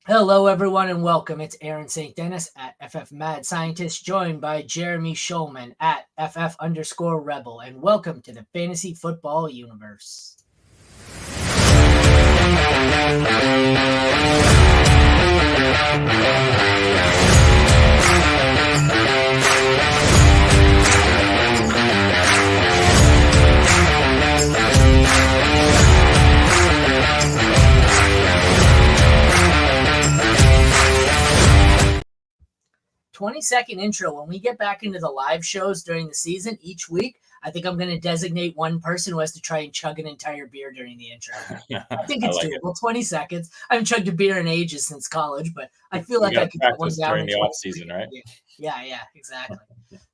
Hello, everyone, and welcome. It's Aaron St. Denis at FFMadScientist, joined by Jeremy Shulman at FF_Rebel, and welcome to the Fantasy Football Universe. 20-second intro. When we get back into the live shows during the season each week, I think I'm going to designate one person who has to try and chug an entire beer during the intro. I think it's doable. 20 seconds. I haven't chugged a beer in ages since college, but I feel like I could get one down during the off season, right? Yeah, exactly.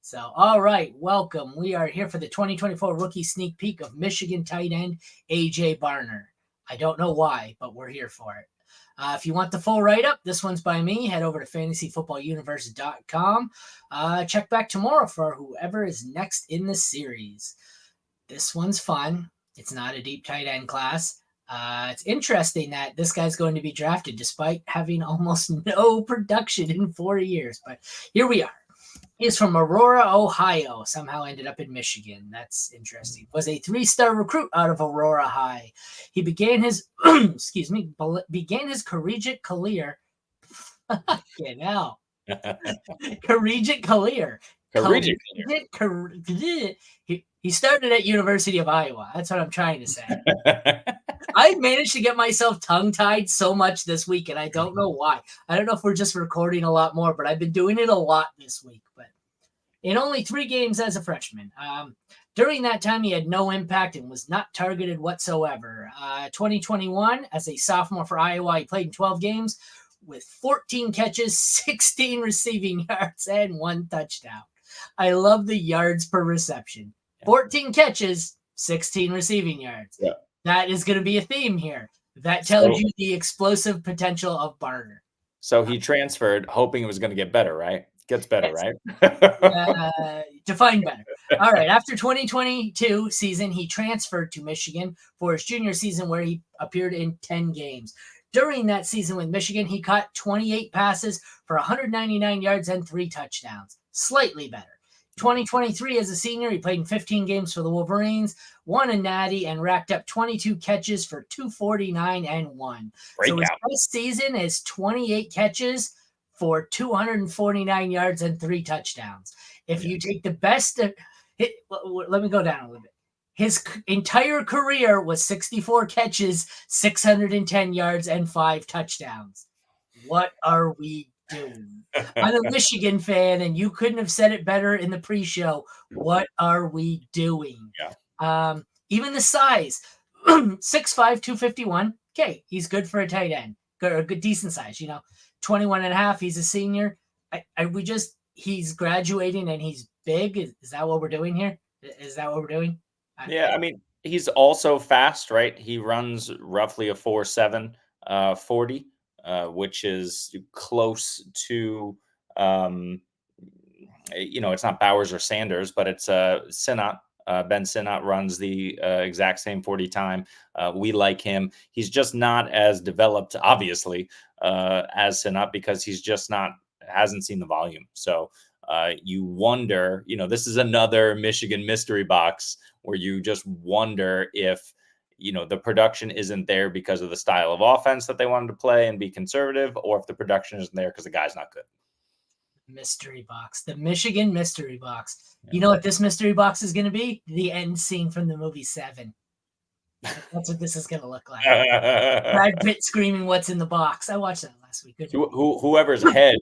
So, all right, welcome. We are here for the 2024 rookie sneak peek of Michigan tight end AJ Barner. I don't know why, but we're here for it. If you want the full write-up, this one's by me. Head over to fantasyfootballuniverse.com. Check back tomorrow for whoever is next in the series. This one's fun. It's not a deep tight end class. It's interesting that this guy's going to be drafted despite having almost no production in 4 years. But here we are. He's from Aurora, Ohio. Somehow ended up in Michigan. That's interesting. Was a 3-star recruit out of Aurora High. He began his began his collegiate career. Get out. Collegiate career. He started at University of Iowa. That's what I'm trying to say. I managed to get myself tongue-tied so much this week, and I don't know why. I don't know if we're just recording a lot more, but I've been doing it a lot this week. But in only 3 games as a freshman. During that time, he had no impact and was not targeted whatsoever. 2021, as a sophomore for Iowa, he played in 12 games with 14 catches, 16 receiving yards, and 1 touchdown. I love the yards per reception. 14 catches, 16 receiving yards. Yeah. That is going to be a theme here. That tells you the explosive potential of Barner. So he transferred hoping it was going to get better, right? Gets better, right? Define better. All right. After 2022 season, he transferred to Michigan for his junior season where he appeared in 10 games. During that season with Michigan, he caught 28 passes for 199 yards and 3 touchdowns. Slightly better. 2023 as a senior, he played in 15 games for the Wolverines, won a natty, and racked up 22 catches for 249 and 1. So his best season is 28 catches for 249 yards and 3 touchdowns. If you take the best, let me go down a little bit. His entire career was 64 catches, 610 yards, and 5 touchdowns. What are we doing? I'm a Michigan fan, and you couldn't have said it better in the pre-show. What are we doing? Yeah. Even the size, 6'5", 251. Okay, he's good for a tight end. Good, decent size, 21 and a half. He's a senior. He's graduating and he's big. Is that what we're doing here? Is that what we're doing? Yeah, I mean, he's also fast, right? He runs roughly a 4.7 40, which is close to, it's not Bowers or Sanders, but it's Sinnott. Ben Sinnott runs the exact same 40 time. We like him. He's just not as developed, obviously, as Sinnott because he's just hasn't seen the volume. So you wonder, this is another Michigan mystery box where you just wonder if, the production isn't there because of the style of offense that they wanted to play and be conservative, or if the production isn't there because the guy's not good. Mystery box, the Michigan mystery box. Yeah. You know what this mystery box is going to be? The end scene from the movie 7. That's what this is going to look like. Brad Pitt screaming, "What's in the box?" I watched that last week. Whoever's head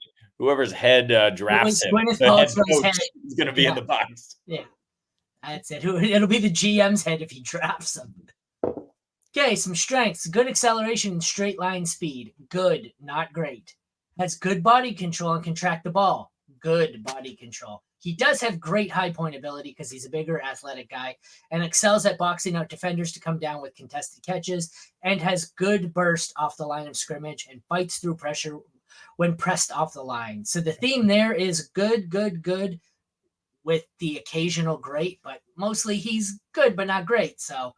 drafts him, the head coach is going to be in the box. Yeah, that's it. It'll be the GM's head if he drafts him. Okay, some strengths: good acceleration and straight line speed. Good, not great. Has good body control and can track the ball. Good body control. He does have great high point ability because he's a bigger athletic guy and excels at boxing out defenders to come down with contested catches and has good burst off the line of scrimmage and fights through pressure when pressed off the line. So the theme there is good with the occasional great, but mostly he's good but not great. So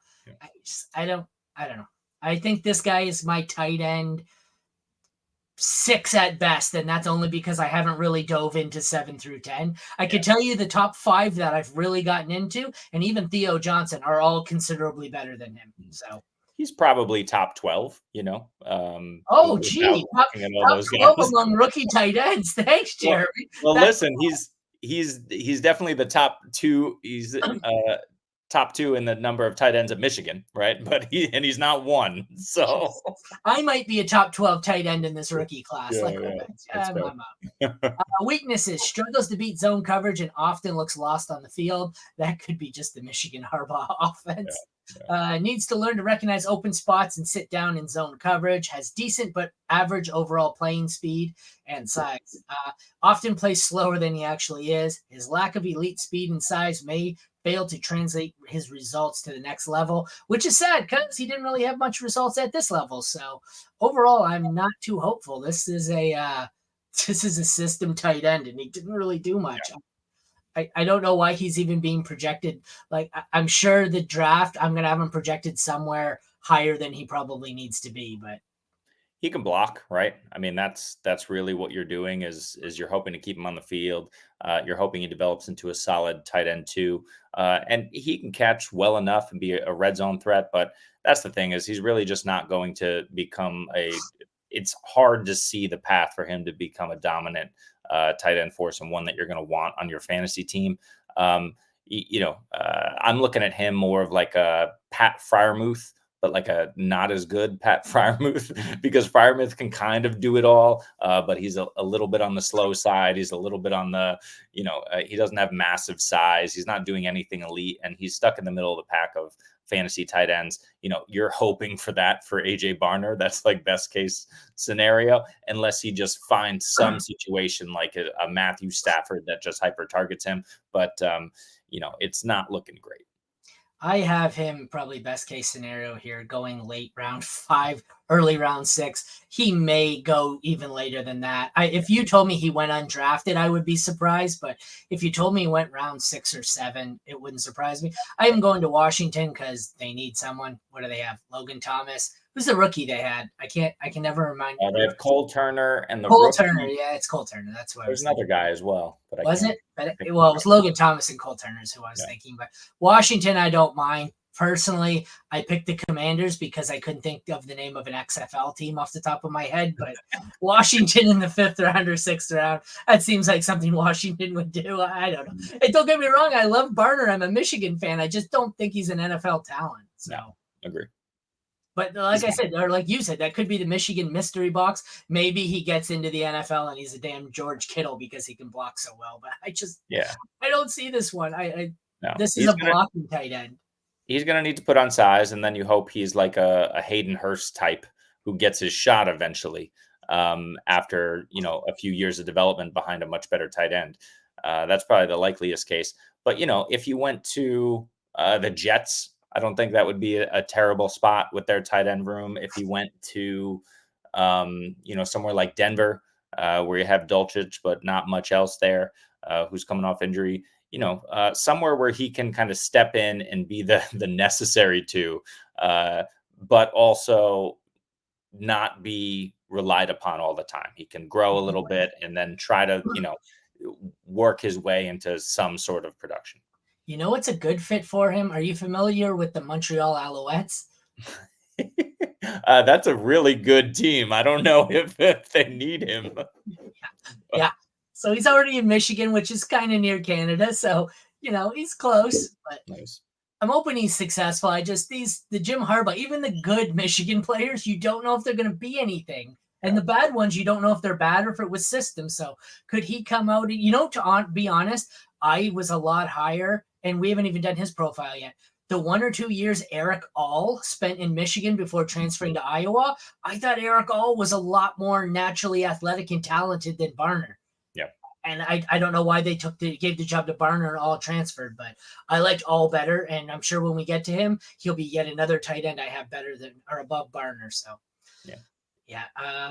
I don't know. I think this guy is my tight end 6 at best, and that's only because I haven't really dove into 7 through 10. I could tell you the top 5 that I've really gotten into, and even Theo Johnson are all considerabably better than him. So he's probably top 12, oh, without gee, looking at all top those 12 guys. among rookie tight ends. Thanks, Well, Jeremy. well, That listen, he's definitely the top 2. He's top 2 in the number of tight ends at Michigan, right? But he's not one. So I might be a top 12 tight end in this rookie class. yeah, Like, yeah, that's fair. I'm weaknesses, struggles to beat zone coverage and often looks lost on the field. That could be just the Michigan Harbaugh offense. Needs to learn to recognize open spots and sit down in zone coverage. Has decent but average overall playing speed and size. Often plays slower than he actually is. His lack of elite speed and size may fail to translate his results to the next level, which is sad because he didn't really have much results at this level. So overall, I'm not too hopeful. This is a system tight end, and he didn't really do much. I don't know why he's even being projected. Like, I'm sure the draft, I'm going to have him projected somewhere higher than he probably needs to be. But He can block, right? I mean, that's really what you're doing is you're hoping to keep him on the field. You're hoping he develops into a solid tight end too, and he can catch well enough and be a red zone threat. But that's the thing is he's really just not going to become a. It's hard to see the path for him to become a dominant tight end force and one that you're going to want on your fantasy team. I'm looking at him more of like a Pat Fryermuth, but like a not as good Pat Fryermuth, because Fryermuth can kind of do it all, but he's a little bit on the slow side. He's a little bit on the, he doesn't have massive size. He's not doing anything elite, and he's stuck in the middle of the pack of fantasy tight ends. You're hoping for that for AJ Barner. That's like best case scenario, unless he just finds some situation like a Matthew Stafford that just hyper targets him. But, it's not looking great. I have him probably best case scenario here going late round 5, early round 6. He may go even later than that. If you told me he went undrafted, I would be surprised. But if you told me he went round 6 or 7, it wouldn't surprise me. I am going to Washington because they need someone. What do they have? Logan Thomas. Who's the rookie they had? I can never remind. They have Cole Turner and the Cole rookie. Turner. Yeah, it's Cole Turner. That's what There's another guy as well. But was it? But it was Logan Thomas and Cole Turner is who I was thinking. But Washington, I don't mind. Personally, I picked the Commanders because I couldn't think of the name of an XFL team off the top of my head. But Washington in the 5th round or 6th round, that seems like something Washington would do. I don't know. Hey, don't get me wrong. I love Barner. I'm a Michigan fan. I just don't think he's an NFL talent. So agree. But like I said, or like you said, that could be the Michigan mystery box. Maybe he gets into the NFL and he's a damn George Kittle because he can block so well. But I don't see this one. This is a blocking tight end. He's going to need to put on size, and then you hope he's like a Hayden Hurst type who gets his shot eventually after, a few years of development behind a much better tight end. That's probably the likeliest case. But, if you went to the Jets, I don't think that would be a terrible spot with their tight end room. If he went to, somewhere like Denver, where you have Dulcich, but not much else there, who's coming off injury, somewhere where he can kind of step in and be the necessary two, but also not be relied upon all the time. He can grow a little bit and then try to, work his way into some sort of production. You know what's a good fit for him? Are you familiar with the Montreal Alouettes? That's a really good team. I don't know if they need him. Yeah. So he's already in Michigan, which is kind of near Canada. So, he's close. But nice. I'm hoping he's successful. The Jim Harbaugh, even the good Michigan players, you don't know if they're going to be anything. And the bad ones, you don't know if they're bad or if it was system. So could he come out? To be honest, I was a lot higher, and we haven't even done his profile yet. The 1 or 2 years Eric All spent in Michigan before transferring to Iowa, I thought Eric All was a lot more naturally athletic and talented than Barner. Yeah. And I don't know why they gave the job to Barner and All transferred, but I liked All better. And I'm sure when we get to him, he'll be yet another tight end I have better than or above Barner. So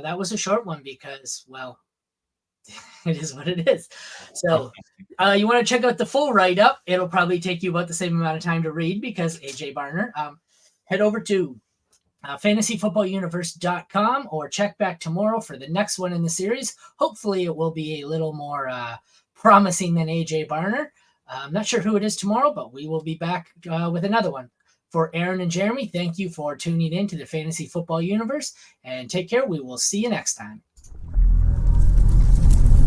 that was a short one because, well, it is what it is. So you want to check out the full write-up. It'll probably take you about the same amount of time to read because AJ Barner. Head over to fantasyfootballuniverse.com, or check back tomorrow for the next one in the series. Hopefully it will be a little more promising than AJ Barner. I'm not sure who it is tomorrow, but we will be back with another one. For Aaron and Jeremy, thank you for tuning in to the Fantasy Football Universe, and take care. We will see you next time.